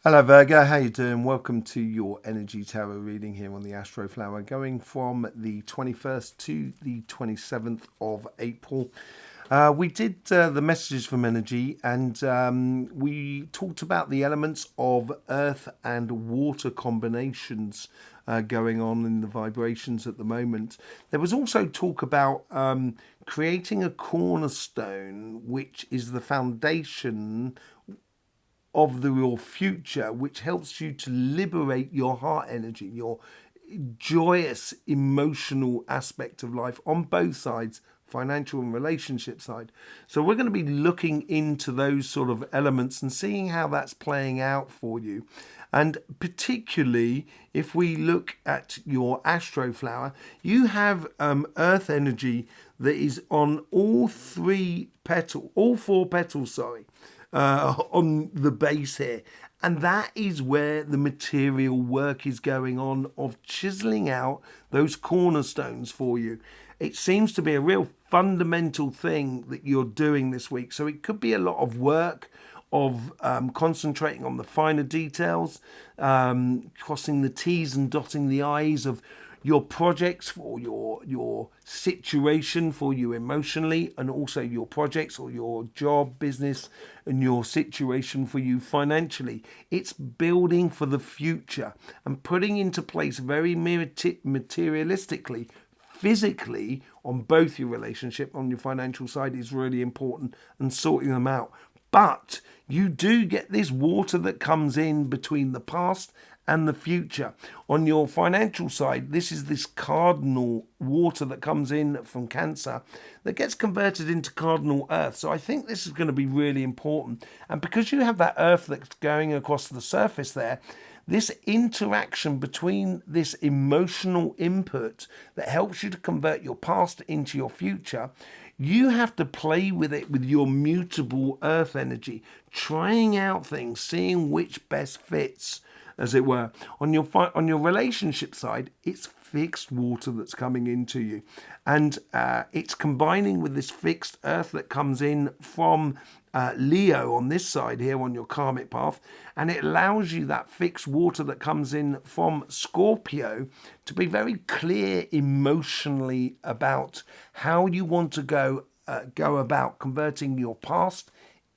Hello Virgo, how you doing? Welcome to your energy tarot reading here on the Astroflower, going from the 21st to the 27th of April. We did the messages from energy, and we talked about the elements of earth and water combinations going on in the vibrations at the moment. There was also talk about creating a cornerstone, which is the foundation of your future, which helps you to liberate your heart energy, your joyous emotional aspect of life on both sides, financial and relationship side. So we're going to be looking into those sort of elements and seeing how that's playing out for you. And particularly if we look at your Astroflower, you have earth energy that is on all four petals, sorry, on the base here. And that is where the material work is going on of chiseling out those cornerstones for you. It seems to be a real fundamental thing that you're doing this week. So it could be a lot of work of concentrating on the finer details, crossing the T's and dotting the I's of your projects, for your situation for you emotionally, and also your projects or your job, business, and your situation for you financially. It's building for the future and putting into place very materialistically, physically, on both your relationship, on your financial side, is really important, and sorting them out. But you do get this water that comes in between the past and the future. On your financial side, this is this cardinal water that comes in from Cancer that gets converted into cardinal earth. So I think this is going to be really important. And because you have that earth that's going across the surface there, this interaction between this emotional input that helps you to convert your past into your future, you have to play with it with your mutable earth energy, trying out things, seeing which best fits, as it were. On your relationship side, it's fixed water that's coming into you, and it's combining with this fixed earth that comes in from Leo on this side here on your karmic path, and it allows you that fixed water that comes in from Scorpio to be very clear emotionally about how you want to go about converting your past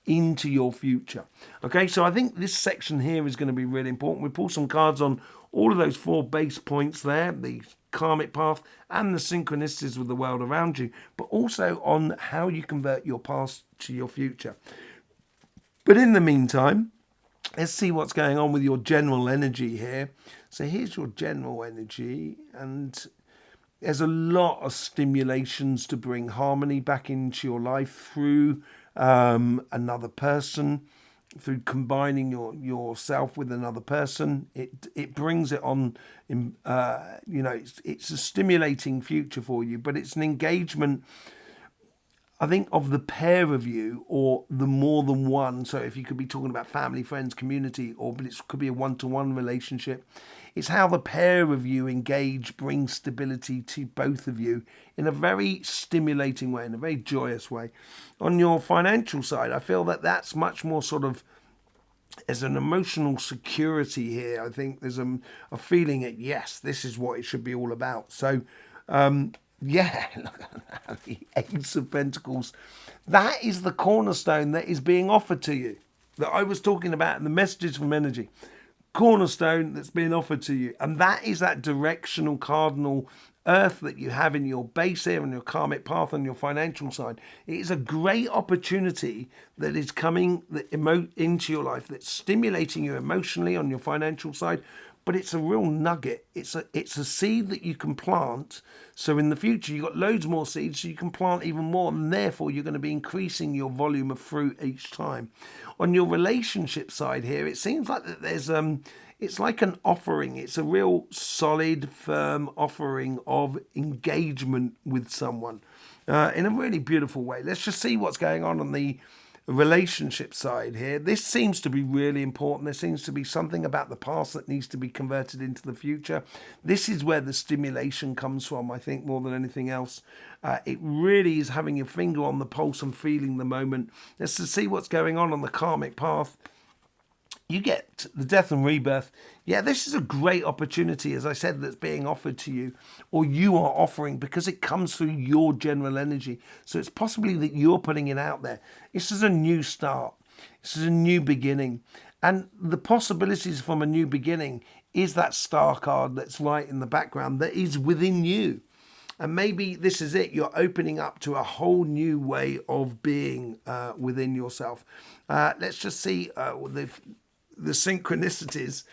into your future. Okay, so I think this section here is going to be really important. We pull some cards on all of those four base points there, the karmic path and the synchronicities with the world around you, but also on how you convert your past to your future. But in the meantime, let's see what's going on with your general energy here. So here's your general energy, and there's a lot of stimulations to bring harmony back into your life through another person, through combining yourself with another person. It brings it on. It's a stimulating future for you, but it's an engagement, I think, of the pair of you or the more than one. So if you could be talking about family, friends, community, but it could be a one-to-one relationship. It's how the pair of you engage brings stability to both of you in a very stimulating way, in a very joyous way. On your financial side, I feel that that's much more sort of, there's an emotional security here. I think there's a feeling that, yes, this is what it should be all about. So, yeah, look at that, the Ace of Pentacles. That is the cornerstone that is being offered to you, that I was talking about in the messages from energy. Cornerstone that's being offered to you. And that is that directional cardinal earth that you have in your base here, on your karmic path, on your financial side. It is a great opportunity that is coming into your life, that's stimulating you emotionally on your financial side. But it's a real nugget. It's a seed that you can plant. So in the future, you've got loads more seeds, so you can plant even more, and therefore you're going to be increasing your volume of fruit each time. On your relationship side here, it seems like that there's it's like an offering. It's a real solid, firm offering of engagement with someone in a really beautiful way. Let's just see what's going on the relationship side here. This seems to be really important. There seems to be something about the past that needs to be converted into the future. This is where the stimulation comes from, I think, more than anything else. It really is having your finger on the pulse and feeling the moment. Let's see what's going on the karmic path. You get the death and rebirth. Yeah, this is a great opportunity, as I said, that's being offered to you, or you are offering, because it comes through your general energy. So it's possibly that you're putting it out there. This is a new start. This is a new beginning. And the possibilities from a new beginning is that star card that's right in the background that is within you. And maybe this is it. You're opening up to a whole new way of being within yourself. Let's just see the synchronicities.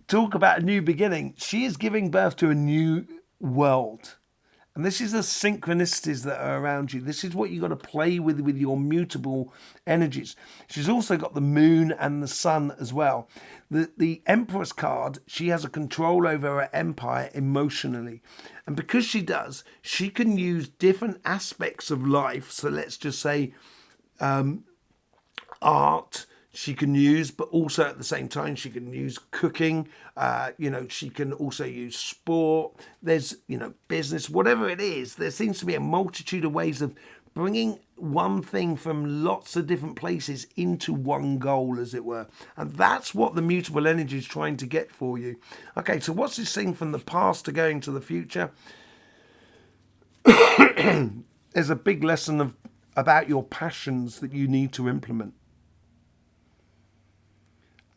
Talk about a new beginning. She is giving birth to a new world. And this is the synchronicities that are around you. This is what you've got to play with your mutable energies. She's also got the moon and the sun as well. The Empress card, she has a control over her empire emotionally. And because she does, she can use different aspects of life. So let's just say art, she can use, but also at the same time she can use cooking. She can also use sport. There's business, whatever it is. There seems to be a multitude of ways of bringing one thing from lots of different places into one goal, as it were. And that's what the mutable energy is trying to get for you. Okay, so what's this thing from the past to going to the future? There's a big lesson about your passions that you need to implement.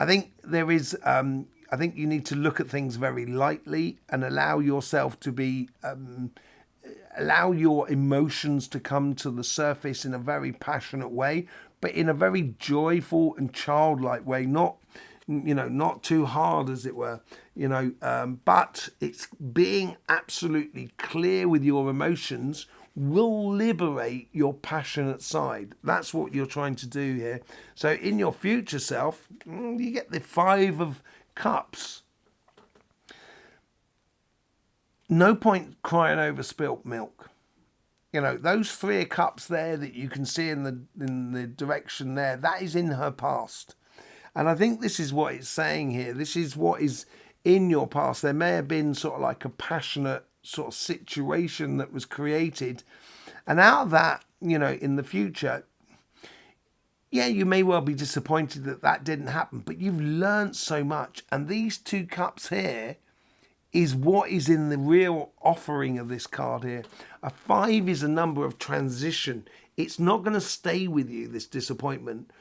I think there is. I think you need to look at things very lightly and allow yourself to be, allow your emotions to come to the surface in a very passionate way, but in a very joyful and childlike way. Not too hard, as it were. But it's being absolutely clear with your emotions will liberate your passionate side. That's what you're trying to do here. So in your future self, you get the 5 of Cups. No point crying over spilt milk. Those 3 of Cups there that you can see in the direction there, that is in her past. And I think this is what it's saying here. This is what is in your past. There may have been sort of like a passionate sort of situation that was created, and out of that, in the future, yeah, you may well be disappointed that didn't happen, but you've learned so much. And these 2 cups here is what is in the real offering of this card here. A 5 is a number of transition. It's not going to stay with you, this disappointment,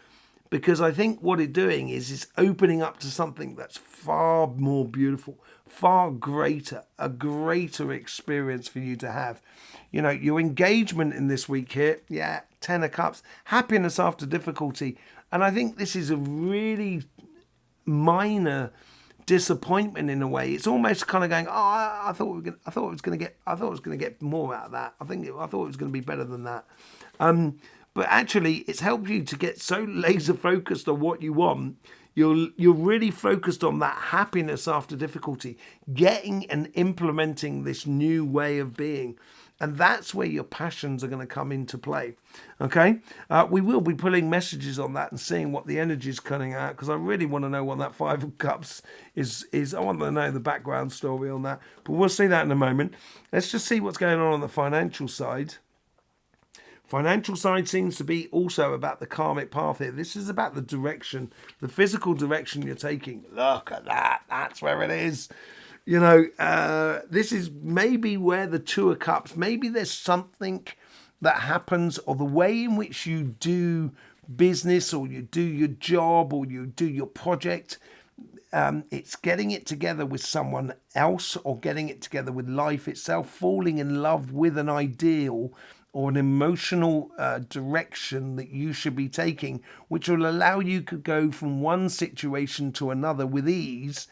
because I think what it's doing is it's opening up to something that's far more beautiful, far greater, a greater experience for you to have. Your engagement in this week here, yeah, 10 of Cups, happiness after difficulty. And I think this is a really minor disappointment in a way. It's almost kind of going, I thought it was going to get more out of that. I thought it was going to be better than that. But actually, it's helped you to get so laser focused on what you want. You're really focused on that happiness after difficulty, getting and implementing this new way of being. And that's where your passions are going to come into play. Okay? We will be pulling messages on that and seeing what the energy is coming out, because I really want to know what that 5 of Cups is. I want to know the background story on that. But we'll see that in a moment. Let's just see what's going on the financial side. Financial side seems to be also about the karmic path here. This is about the direction, the physical direction you're taking. Look at that. That's where it is. This is maybe where the 2 of Cups, maybe there's something that happens, or the way in which you do business, or you do your job, or you do your project. It's getting it together with someone else, or getting it together with life itself, falling in love with an ideal or an emotional direction that you should be taking, which will allow you to go from one situation to another with ease.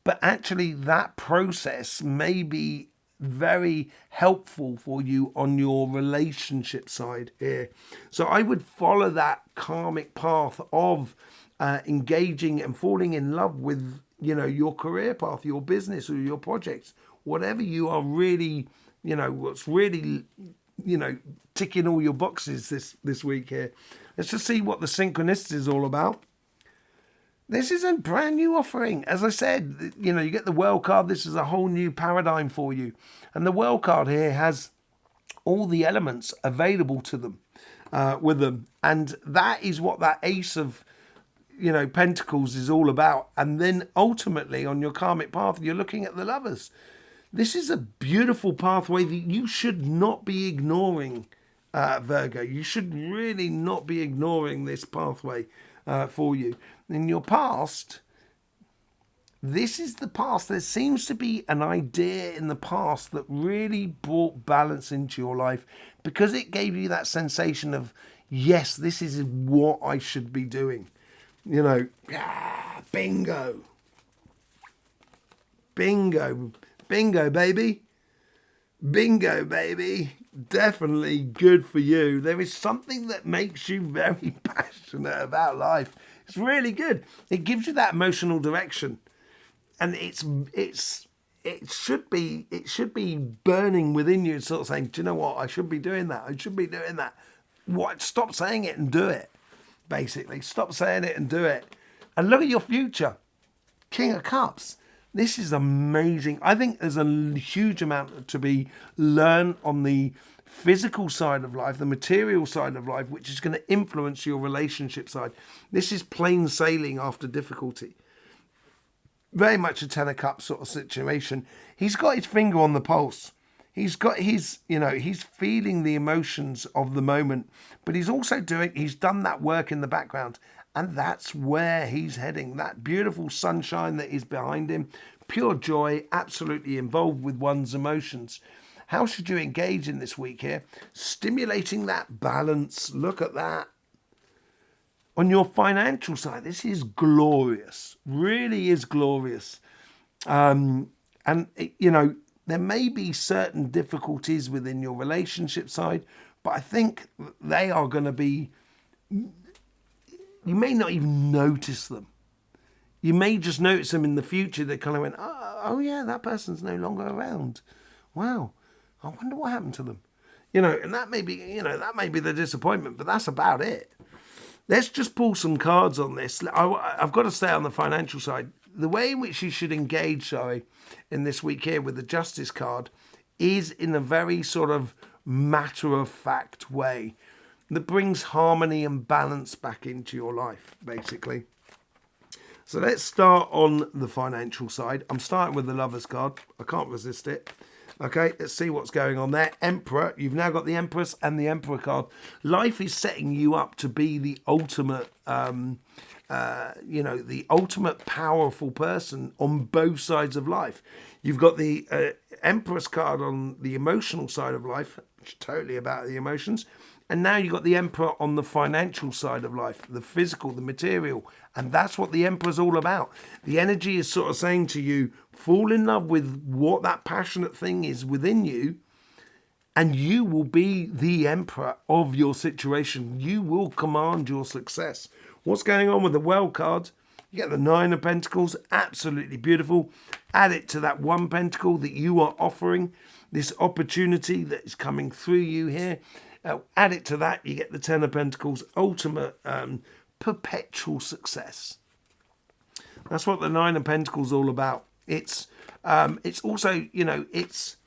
But actually, that process may be very helpful for you on your relationship side here. So I would follow that karmic path of engaging and falling in love with, your career path, your business, or your projects, whatever you are really, what's really, ticking all your boxes this week here. Let's just see what the synchronicity is all about. This is a brand new offering. As I said, you get the World card. This is a whole new paradigm for you. And the World card here has all the elements available to them with them. And that is what that Ace of Pentacles is all about. And then ultimately on your karmic path, you're looking at the Lovers. This is a beautiful pathway that you should not be ignoring, Virgo. You should really not be ignoring this pathway for you. In your past, this is the past. There seems to be an idea in the past that really brought balance into your life because it gave you that sensation of, yes, this is what I should be doing. Bingo. Bingo. Bingo, baby. Bingo, baby. Definitely good for you. There is something that makes you very passionate about life. It's really good. It gives you that emotional direction. And it should be burning within you, sort of saying, do you know what? I should be doing that. I should be doing that. What? Stop saying it and do it. Basically, stop saying it and do it. And look at your future. King of Cups. This is amazing. I think there's a huge amount to be learned on the physical side of life, the material side of life, which is going to influence your relationship side. This is plain sailing after difficulty. Very much a Ten of Cups sort of situation. He's got his finger on the pulse. He's got his, he's feeling the emotions of the moment, but he's done that work in the background. And that's where he's heading. That beautiful sunshine that is behind him. Pure joy, absolutely involved with one's emotions. How should you engage in this week here? Stimulating that balance. Look at that. On your financial side, this is glorious. Really is glorious. There may be certain difficulties within your relationship side, but I think they are going to be... You may not even notice them. You may just notice them in the future. They kind of went, oh yeah, that person's no longer around. Wow, I wonder what happened to them. And that may be, the disappointment, but that's about it. Let's just pull some cards on this. I've got to stay on the financial side. The way in which you should engage, in this week here with the Justice card is in a very sort of matter-of-fact way that brings harmony and balance back into your life, basically. So let's start on the financial side. I'm starting with the Lovers card. I can't resist it. Okay, let's see what's going on there. Emperor. You've now got the Empress and the Emperor card. Life is setting you up to be the ultimate, the ultimate powerful person on both sides of life. You've got the Empress card on the emotional side of life, which is totally about the emotions. And now you've got the Emperor on the financial side of life, the physical, the material. And that's what the Emperor's all about. The energy is sort of saying to you, fall in love with what that passionate thing is within you, and you will be the Emperor of your situation. You will command your success. What's going on with the World card? You get the Nine of Pentacles, absolutely beautiful. Add it to that one Pentacle that you are offering, this opportunity that is coming through you here. Add it to that, you get the Ten of Pentacles, ultimate perpetual success. That's what the Nine of Pentacles is all about. It's also, it's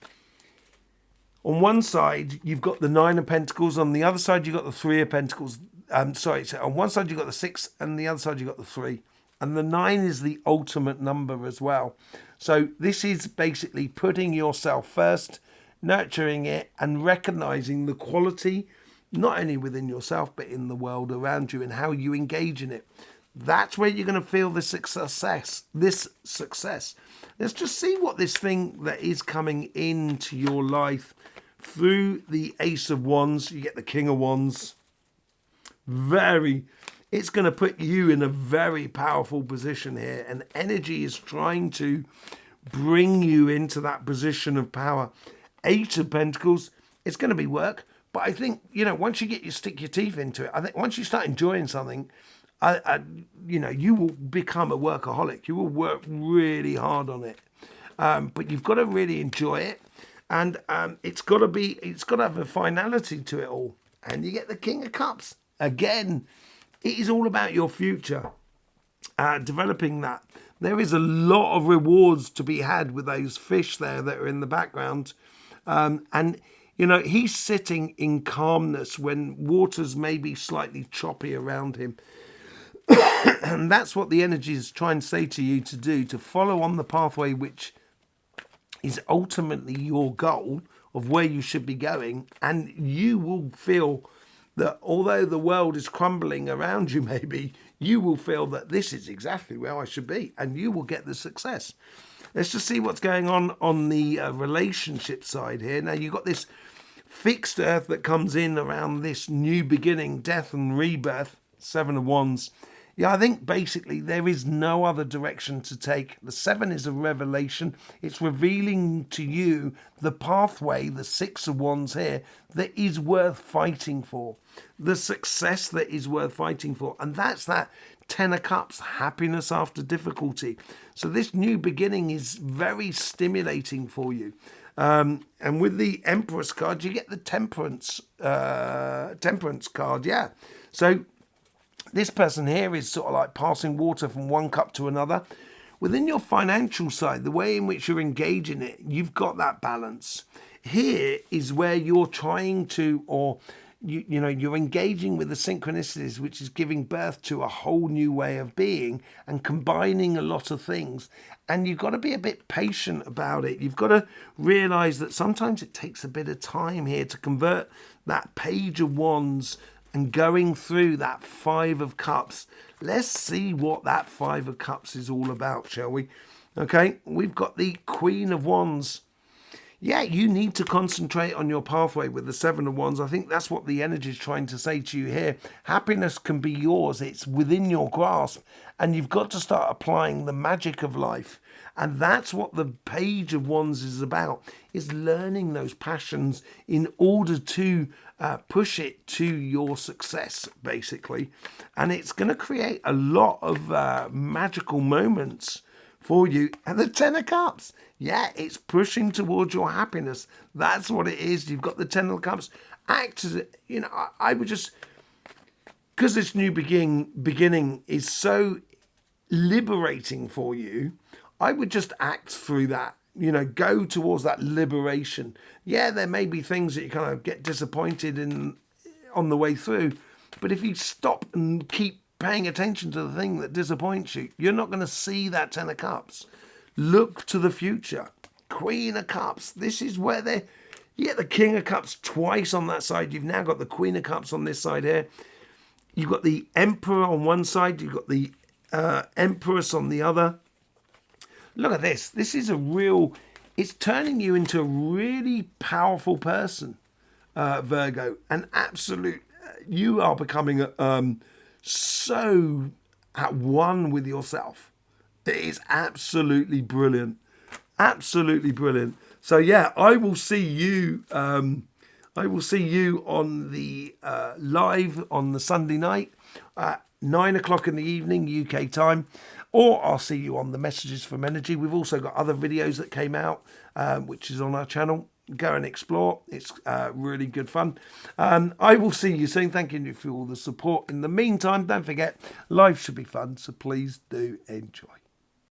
on one side you've got the Nine of Pentacles, on the other side you've got the Three of Pentacles. So on one side you've got the 6, and the other side you've got the 3. And the 9 is the ultimate number as well. So this is basically putting yourself first, nurturing it, and recognizing the quality, not only within yourself, but in the world around you and how you engage in it. That's where you're going to feel this success. Let's just see what this thing that is coming into your life through the Ace of Wands. You get the King of Wands. It's going to put you in a very powerful position here. And energy is trying to bring you into that position of power. Eight of Pentacles, it's going to be work. But I think, once you stick your teeth into it, I think once you start enjoying something, you will become a workaholic. You will work really hard on it. But you've got to really enjoy it. And it's got to have a finality to it all. And you get the King of Cups. Again, it is all about your future. Developing that. There is a lot of rewards to be had with those fish there that are in the background. He's sitting in calmness when waters may be slightly choppy around him. And that's what the energy is trying to say to you to do, to follow on the pathway which is ultimately your goal of where you should be going. And you will feel that although the world is crumbling around you, maybe, you will feel that this is exactly where I should be, and you will get the success. Let's just see what's going on the relationship side here. Now, you've got this fixed earth that comes in around this new beginning, death and rebirth, 7 of Wands. Yeah, I think basically there is no other direction to take. The 7 is a revelation. It's revealing to you the pathway, the 6 of Wands here, that is worth fighting for. The success that is worth fighting for. And that's that 10 of Cups, happiness after difficulty. So this new beginning is very stimulating for you. And with the Empress card, you get the Temperance card, yeah. So this person here is sort of like passing water from one cup to another. Within your financial side, the way in which you're engaging it, you've got that balance. Here is where you're trying to, or you're engaging with the synchronicities, which is giving birth to a whole new way of being and combining a lot of things. And you've got to be a bit patient about it. You've got to realize that sometimes it takes a bit of time here to convert that Page of Wands and going through that 5 of Cups. Let's see what that 5 of Cups is all about, shall we? Okay, we've got the Queen of Wands. Yeah, you need to concentrate on your pathway with the 7 of Wands. I think that's what the energy is trying to say to you here. Happiness can be yours. It's within your grasp. And you've got to start applying the magic of life. And that's what the Page of Wands is about, is learning those passions in order to push it to your success, basically. And it's going to create a lot of magical moments for you. And the 10 of Cups, yeah, it's pushing towards your happiness. That's what it is. You've got the 10 of Cups. Act as, I would just, because this new beginning is so liberating for you, I would just act through that. Go towards that liberation. Yeah, there may be things that you kind of get disappointed in on the way through, but if you stop and keep paying attention to the thing that disappoints you, you're not going to see that 10 of Cups. Look to the future. Queen of Cups. This is where the King of Cups twice on that side. You've now got the Queen of Cups on this side here. You've got the Emperor on one side. You've got the Empress on the other. Look at this. This is it's turning you into a really powerful person, Virgo. An absolute, you are becoming so at one with yourself. It is absolutely brilliant. Absolutely brilliant. So yeah, I will see you on the live on the Sunday night at 9 o'clock in the evening UK time, or I'll see you on the Messages from Energy. We've also got other videos that came out, which is on our channel. Go and explore. It's really good fun. I will see you soon. Thank you for all the support. In the meantime, don't forget, life should be fun, so please do enjoy.